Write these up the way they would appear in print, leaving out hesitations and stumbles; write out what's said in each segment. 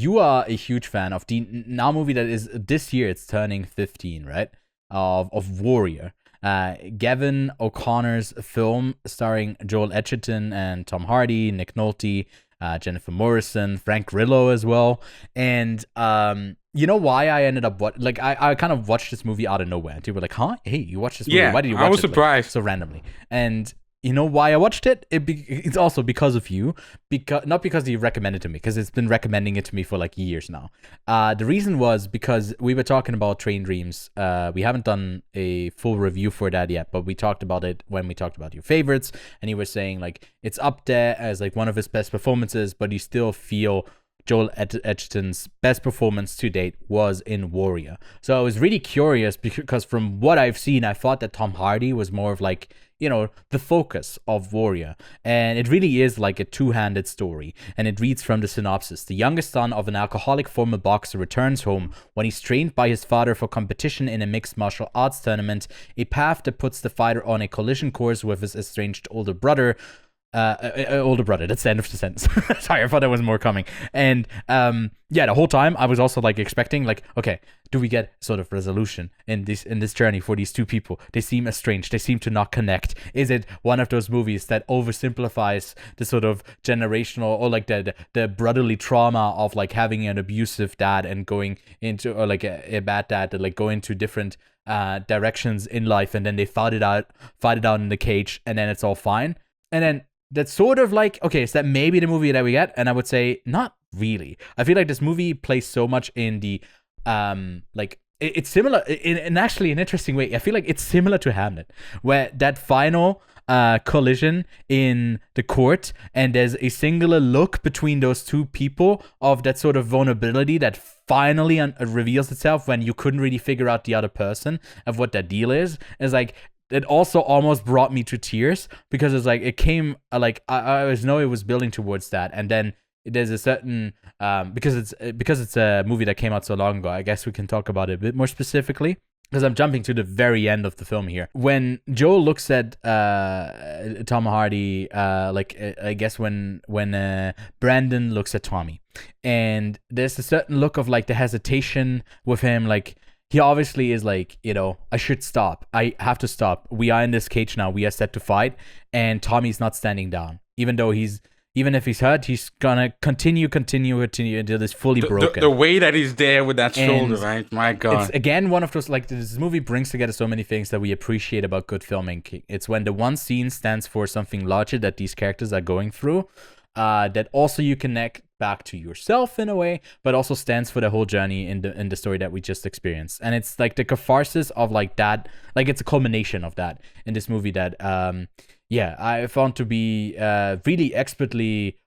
you are a huge fan of the now movie that is this year. It's turning 15, right? Of Warrior. Gavin O'Connor's film starring Joel Edgerton and Tom Hardy, Nick Nolte, Jennifer Morrison, Frank Grillo as well. And you know why I ended up I kind of watched this movie out of nowhere. And people were like, "Huh? Hey, you watched this movie? Yeah, Why did you watch it?" I was surprised. So randomly. And you know why I watched it? It's also because of you. Not because you recommended it to me, because it's been recommending it to me for like years now. The reason was because we were talking about Train Dreams. We haven't done a full review for that yet, but we talked about it when we talked about your favorites, and you were saying like it's up there as like one of his best performances, but you still feel Joel Edgerton's best performance to date was in Warrior. So I was really curious because from what I've seen, I thought that Tom Hardy was more of like, you know, the focus of Warrior. And it really is like a two-handed story. And it reads from the synopsis. The youngest son of an alcoholic former boxer returns home when he's trained by his father for competition in a mixed martial arts tournament, a path that puts the fighter on a collision course with his estranged older brother. That's the end of the sentence. Sorry, I thought there was more coming. And the whole time I was also like expecting like, okay, do we get sort of resolution in this journey for these two people? They seem estranged, they seem to not connect. Is it one of those movies that oversimplifies the sort of generational or like the brotherly trauma of like having an abusive dad and going into, or like a bad dad that like go into different directions in life, and then they fight it out in the cage, and then it's all fine? And then that's sort of like, okay, is that maybe the movie that we get? And I would say not really. I feel like this movie plays so much in the it's similar in actually an interesting way. I feel like it's similar to Hamlet, where that final collision in the court, and there's a singular look between those two people of that sort of vulnerability that finally reveals itself when you couldn't really figure out the other person of what that deal is. It's like, it also almost brought me to tears, because it's like, it came like I always know it was building towards that. And then there's a certain because it's a movie that came out so long ago, I guess we can talk about it a bit more specifically, because I'm jumping to the very end of the film here. When Joel looks at Tom Hardy, I guess when Brandon looks at Tommy, and there's a certain look of like the hesitation with him, like, he obviously is like, you know, I should stop. I have to stop. We are in this cage now. We are set to fight. And Tommy's not standing down. Even if he's hurt, he's gonna continue until it's fully broken. The way that he's there with that shoulder, right? My God. It's again one of those, like, this movie brings together so many things that we appreciate about good filmmaking. It's when the one scene stands for something larger that these characters are going through, that also you connect back to yourself in a way, but also stands for the whole journey in the story that we just experienced. And it's like the catharsis of like that, like it's a culmination of that in this movie that I found to be really expertly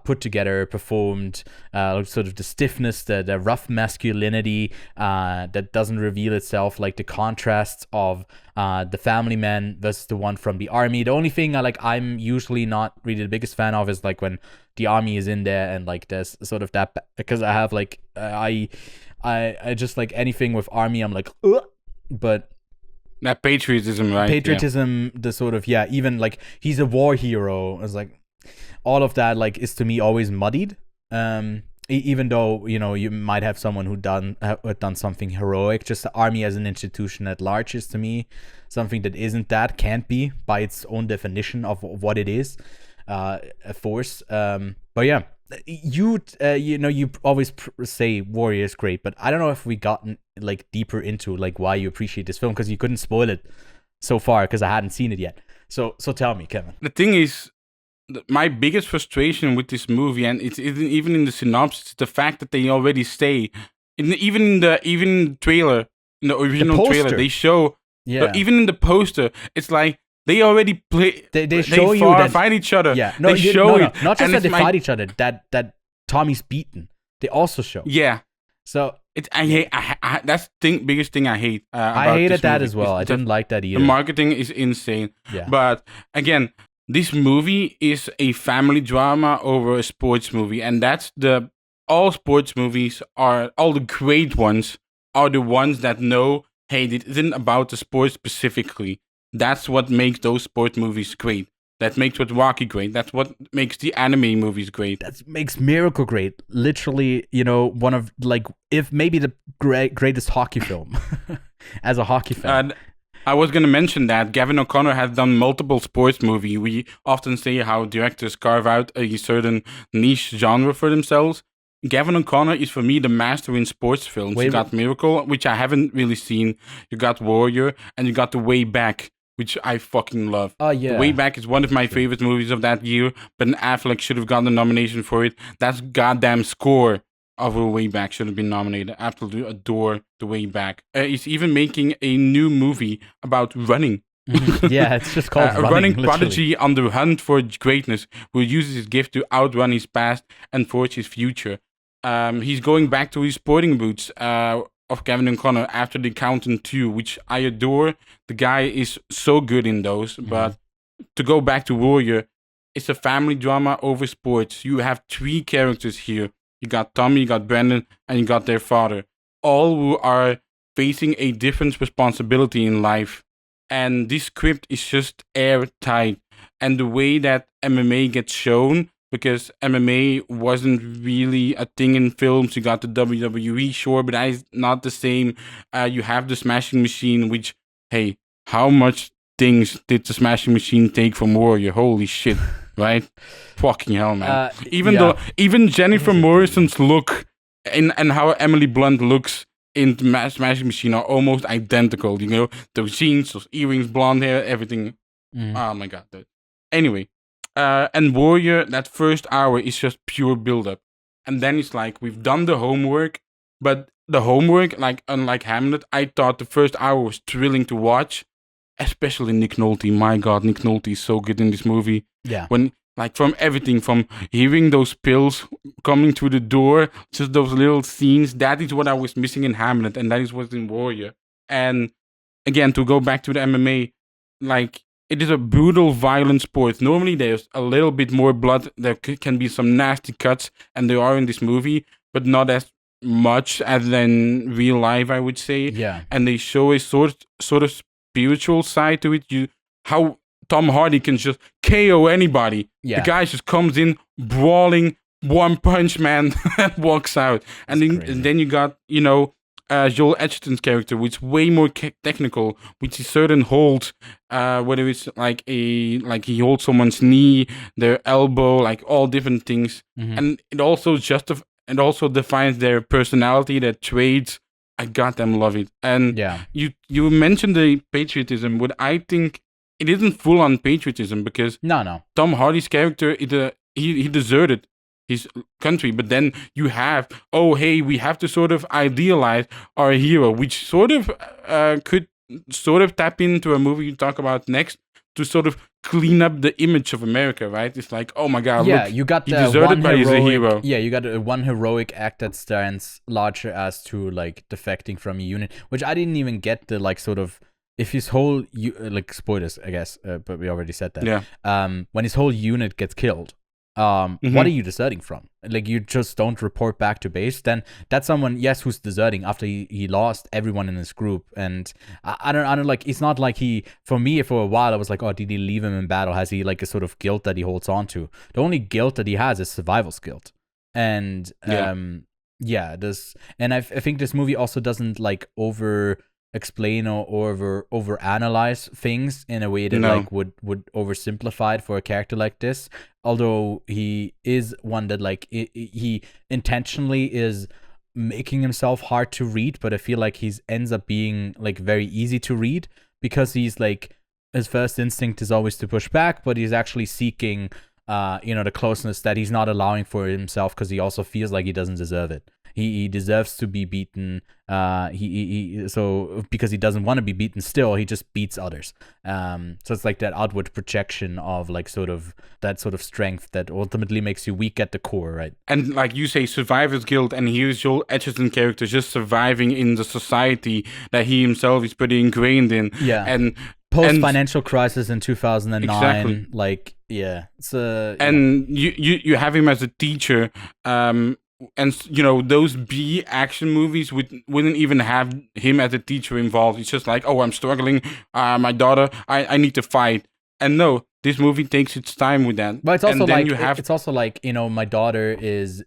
put together, performed, sort of the stiffness, the rough masculinity that doesn't reveal itself, like the contrasts of the family man versus the one from the army. The only thing I'm usually not really the biggest fan of is like when the army is in there and like there's sort of that, because I have like I just like anything with army, I'm like, ugh. But that patriotism, right? Patriotism, the sort of, even like he's a war hero. It's like all of that like is to me always muddied. Even though, you know, you might have someone who done something heroic, just the army as an institution at large is to me something that isn't, that can't be by its own definition of what it is, a force. But yeah, you always say Warrior is great, but I don't know if we gotten like deeper into like why you appreciate this film, because you couldn't spoil it so far because I hadn't seen it yet. So tell me, Kevin. The thing is, my biggest frustration with this movie, and it's even in the synopsis, the fact that they already say, even in the trailer, in the original trailer, they show, even in the poster, it's like they already play. They show you that fight each other. Yeah, they show it. Not just that they fight each other. That Tommy's beaten. They also show. Yeah. So I hate. That's the biggest thing I hate. I hated that as well. I didn't like that either. The marketing is insane. Yeah. But again, this movie is a family drama over a sports movie, and that's all sports movies are, all the great ones are the ones that know, hey, it isn't about the sport specifically. That's what makes those sport movies great. That makes what Rocky great. That's what makes the anime movies great. That makes Miracle great. Literally, one of like, if maybe the greatest hockey film as a hockey fan. I was going to mention that Gavin O'Connor has done multiple sports movies. We often say how directors carve out a certain niche genre for themselves. Gavin O'Connor is for me the master in sports films. You got Miracle, which I haven't really seen. You got Warrior, and you got The Way Back, which I fucking love. Oh, yeah. The Way Back is one of my favorite movies of that year, but Affleck should have gotten a nomination for it. That goddamn score of The Way Back should have been nominated. I absolutely adore The Way Back. He's even making a new movie about running. Yeah, it's just called running prodigy on the hunt for greatness, who uses his gift to outrun his past and forge his future. He's going back to his sporting roots of Gavin O'Connor after The Accountant 2, which I adore. The guy is so good in those. But to go back to Warrior, it's a family drama over sports. You have 3 characters here. You got Tommy, you got Brandon, and you got their father. All who are facing a different responsibility in life. And this script is just airtight. And the way that MMA gets shown, because MMA wasn't really a thing in films. You got the WWE, sure, but that is not the same. You have the Smashing Machine, which, hey, how much things did the Smashing Machine take from Warrior? Holy shit, right? Fucking hell, man. Even Jennifer Morrison's look and how Emily Blunt looks in the Smashing Machine are almost identical. Those jeans, those earrings, blonde hair, everything. Oh my god, dude. Anyway. And Warrior, that first hour is just pure build-up. And then it's like, we've done the homework, but the homework, like unlike Hamlet, I thought the first hour was thrilling to watch, especially Nick Nolte. My god, Nick Nolte is so good in this movie. Yeah. When, like, from everything, from hearing those pills coming through the door, just those little scenes, that is what I was missing in Hamlet, and that is what's in Warrior. And again, to go back to the MMA, like, it is a brutal, violent sport. Normally, there's a little bit more blood. There can be some nasty cuts, and there are in this movie, but not as much as in real life, I would say. Yeah. And they show a sort of spiritual side to it. How Tom Hardy can just KO anybody. Yeah. The guy just comes in, brawling, one punch, man, and walks out. And then you got, Joel Edgerton's character, which is way more technical, which is certain holds, whether it's like he holds someone's knee, their elbow, like all different things, and it also defines their personality, their traits. I goddamn love it. And you mentioned the patriotism, but I think it isn't full on patriotism because no, Tom Hardy's character, he deserted his country, but then you have, we have to sort of idealize our hero, which sort of could sort of tap into a movie you talk about next to sort of clean up the image of America, right? It's like, oh my god, look, you got he deserted, but he's a hero. Yeah, you got one heroic act that stands larger as to like defecting from a unit, which I didn't even get the like sort of. If his whole like spoilers, I guess, but we already said that. Yeah. When his whole unit gets killed. What are you deserting from? Like, you just don't report back to base. Then that's someone, who's deserting after he lost everyone in his group. And I don't like, it's not like for a while, I was like, oh, did he leave him in battle? Has he like a sort of guilt that he holds on to? The only guilt that he has is survival's guilt. And and I think this movie also doesn't like explain or over analyze things in a way that like would oversimplify it for a character like this, although he is one that like he intentionally is making himself hard to read, but I feel like he's ends up being like very easy to read because he's like, his first instinct is always to push back, but he's actually seeking the closeness that he's not allowing for himself because he also feels like he doesn't deserve it. He deserves to be beaten. So because he doesn't want to be beaten still, he just beats others. So it's like that outward projection of like sort of that sort of strength that ultimately makes you weak at the core, right? And like you say, survivor's guilt, and here's Joel Edgerton character just surviving in the society that he himself is pretty ingrained in. Yeah. And post-financial crisis in 2009. Exactly. Like, yeah. It's and you have him as a teacher, and those B action movies wouldn't even have him as a teacher involved. It's just like, oh, I'm struggling, my daughter, I need to fight. And no, this movie takes its time with that. But it's also like it's also like, you know, my daughter is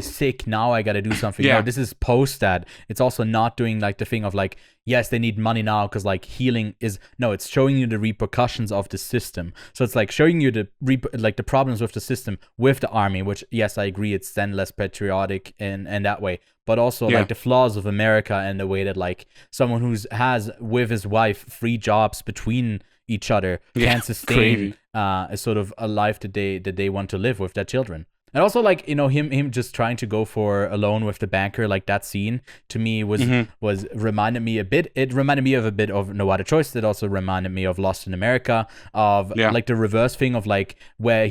sick now. I got to do something. Yeah. No, this is post that. It's also not doing like the thing of like, yes, they need money now because like healing is no. It's showing you the repercussions of the system. So it's like showing you the problems with the system with the army. Which yes, I agree, it's then less patriotic in that way. But also like the flaws of America and the way that like someone has with his wife 3 jobs between each other can sustain a sort of a life that they want to live with their children. And also like, you know, him just trying to go for a loan with the banker, like that scene to me was reminded me a bit. It reminded me of a bit of No Other Choice. It also reminded me of Lost in America, of like the reverse thing of like where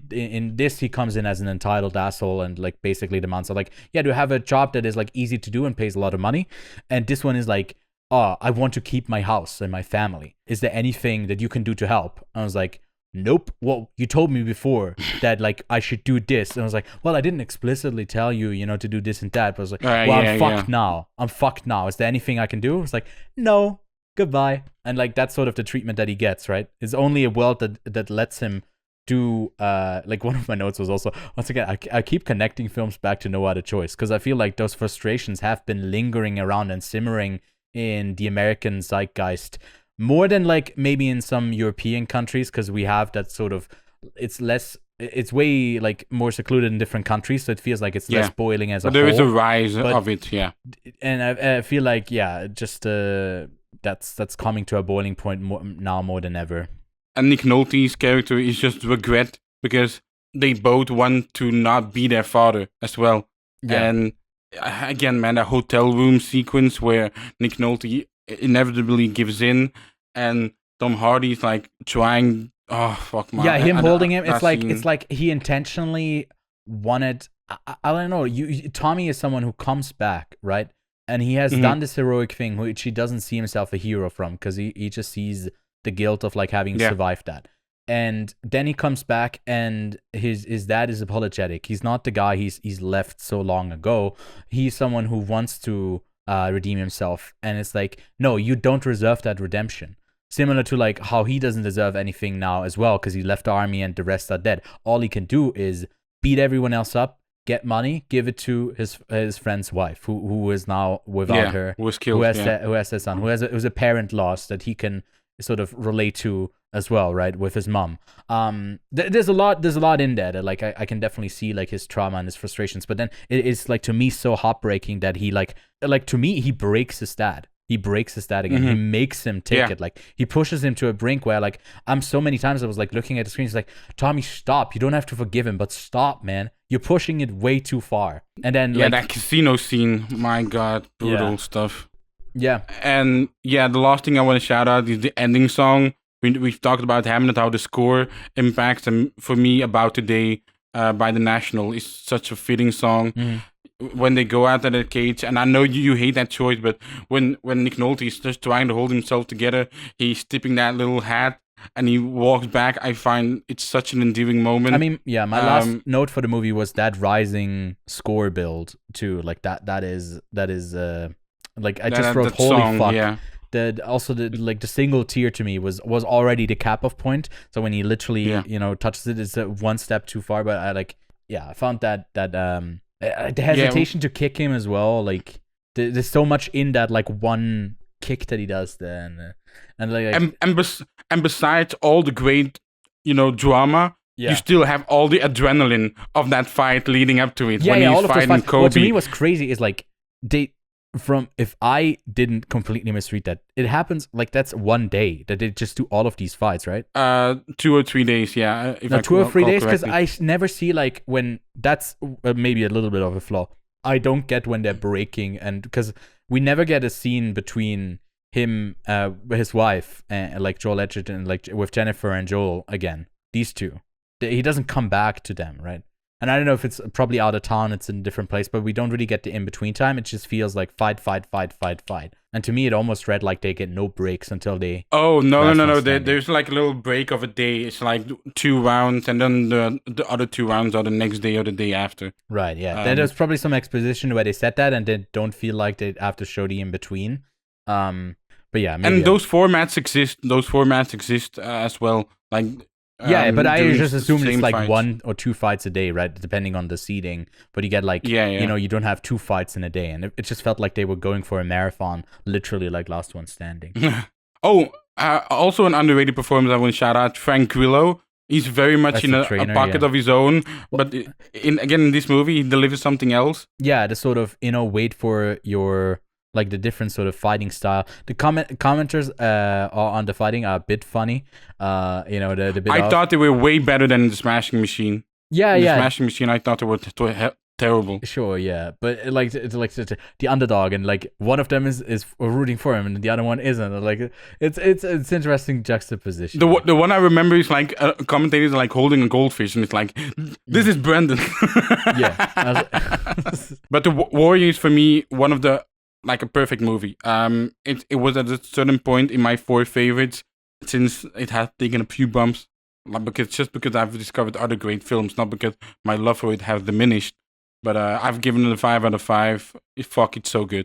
in this he comes in as an entitled asshole and like basically demands like, yeah, to have a job that is like easy to do and pays a lot of money. And this one is like, oh, I want to keep my house and my family. Is there anything that you can do to help? I was like, nope. Well, you told me before that like I should do this. And I was like, well, I didn't explicitly tell you, you know, to do this and that. But I was like, well, I'm fucked now. I'm fucked now. Is there anything I can do? It's like, no, goodbye. And like that's sort of the treatment that he gets, right? It's only a world that lets him do like one of my notes was also, once again, I keep connecting films back to No Other Choice because I feel like those frustrations have been lingering around and simmering in the American zeitgeist more than like maybe in some European countries, because we have that sort of, it's way like more secluded in different countries, so it feels like it's less boiling as a whole. There is a rise of it, and I feel like just that's coming to a boiling point now more than ever. And Nick Nolte's character is just regret because they both want to not be their father as well. And again, man, a hotel room sequence where Nick Nolte inevitably gives in, and Tom Hardy's like trying. Oh fuck, man! Yeah, him holding him. It's like he intentionally wanted. I don't know. Tommy is someone who comes back, right? And he has done this heroic thing, which he doesn't see himself a hero from, because he just sees the guilt of like having survived that. And then he comes back, and his dad is apologetic. He's not the guy he's left so long ago. He's someone who wants to redeem himself, and it's like, no, you don't deserve that redemption. Similar to like how he doesn't deserve anything now as well, because he left the army and the rest are dead. All he can do is beat everyone else up, get money, give it to his friend's wife, who is now without her, who was killed, who has a son, who's a parent lost that he can sort of relate to as well, right, with his mom. There's a lot in there that like I can definitely see like his trauma and his frustrations, but then it is like to me so heartbreaking that he like to me he breaks his dad. He breaks his dad again. He makes him take it. Like he pushes him to a brink where like I'm so many times I was like looking at the screen. It's like, Tommy, stop. You don't have to forgive him, but stop, man. You're pushing it way too far. And then that casino scene, my God, brutal stuff. Yeah. And the last thing I want to shout out is the ending song. We've talked about Hamlet, how the score impacts, and for me, About Today by The National is such a fitting song. When they go out of the cage, and I know you hate that choice, but when Nick Nolte is just trying to hold himself together, he's tipping that little hat and he walks back. I find it's such an endearing moment. I mean, my last note for the movie was that rising score build too. Like that is like I just wrote holy song, fuck. Yeah. Also the single tear to me was already the cap-off point. So when he literally touches it, it's one step too far. But I found that the hesitation to kick him as well. Like there's so much in that like one kick that he does there, and besides all the great drama, you still have all the adrenaline of that fight leading up to it. When he's fighting Kobe. What to me was crazy is like if I didn't completely misread that, it happens like that's one day that they just do all of these fights, right? 2 or 3 days, yeah. 2 or 3 days, because I never see like when that's maybe a little bit of a flaw. I don't get when they're breaking, and because we never get a scene between him, his wife, and like Joel Edgerton, like with Jennifer and Joel again. These two, he doesn't come back to them, right? And I don't know if it's probably out of town, it's in a different place, but we don't really get the in-between time. It just feels like fight. And to me, it almost read like they get no breaks until they... Oh, no. There's like a little break of a day. It's like 2 rounds, and then the other 2 rounds are the next day or the day after. Right, yeah. There's probably some exposition where they said that, and they don't feel like they have to show the in-between. But yeah, maybe... And those formats exist as well. Like, Yeah, but I doing just assumed it's same like fights. 1 or 2 fights a day, right? Depending on the seeding. But you get like, you know, you don't have 2 fights in a day. And it just felt like they were going for a marathon, literally like last one standing. Also an underrated performance I want to shout out, Frank Grillo. He's very much As in the a trainer, pocket yeah. of his own. Well- But in this movie, he delivers something else. Yeah, the sort of, you know, wait for your, like the different sort of fighting style. The commenters on the fighting are a bit funny. You know, the bit I thought they were way better than the Smashing Machine. Yeah, The yeah. Smashing Machine, I thought they were terrible. Sure, yeah, but it's like the underdog, and like one of them is rooting for him, and the other one isn't. Like it's interesting juxtaposition. The one I remember is like commentators are like holding a goldfish, and it's like, this is Brandon. Yeah. But the Warriors for me, one of the like a perfect movie. It was at a certain point in my 4 favorites, since it had taken a few bumps, because I've discovered other great films, not because my love for it has diminished. But I've given it a 5 out of 5. Fuck, it's so good.